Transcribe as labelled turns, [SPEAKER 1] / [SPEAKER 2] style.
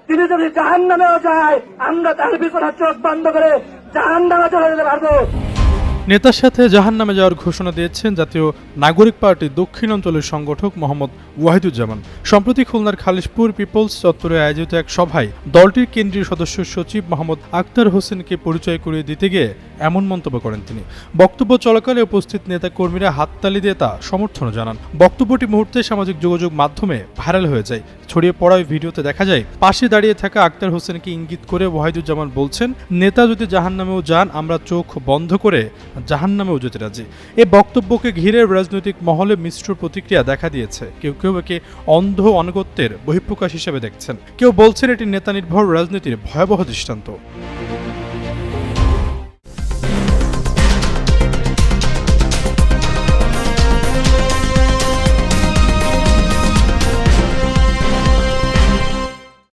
[SPEAKER 1] তিনি যদি জাহান্নামেও যায় আমরা তার পিছনে চোখ বন্ধ করে জাহান্নামে চলে যেতে পারবো।
[SPEAKER 2] নেতার সাথে জাহান্নামে যাওয়ার ঘোষণা দিয়েছেন জাতীয় নাগরিক পার্টি দক্ষিণ অঞ্চলের সংগঠক মোহাম্মদ ওয়াহিদুজ্জামান। সম্প্রতি খুলনার খালিশপুর পিপলস চত্বরে আয়োজিত এক সভায় দলটির কেন্দ্রীয় সদস্য সচিব মোহাম্মদ আক্তার হোসেনকে পরিচয় করিয়ে দিতে গিয়ে এমন মন্তব্য করেন তিনি। বক্তব্য চলাকালে উপস্থিত নেতা কর্মীরা হাততালি দিয়ে তা সমর্থন জানান। বক্তব্যটি মুহূর্তে সামাজিক যোগাযোগ মাধ্যমে ভাইরাল হয়ে যায়। ছড়িয়ে পড়া ওই ভিডিওতে দেখা যায় পাশে দাঁড়িয়ে থাকা আক্তার হোসেনকে ইঙ্গিত করে ওয়াহিদুজ্জামান বলছেন, নেতা যদি জাহান্নামেও যান আমরা চোখ বন্ধ করে জাহান্নামেও যেতে রাজি। এ বক্তব্যকে ঘিরে রাজনৈতিক মহলে মিশ্র প্রতিক্রিয়া দেখা দিয়েছে। কেউ কেউ একে অন্ধ আনুগত্যের বহিঃপ্রকাশ হিসেবে দেখছেন, কেউ বলছেন এটি নেতা নির্ভর রাজনীতির ভয়াবহ দৃষ্টান্ত।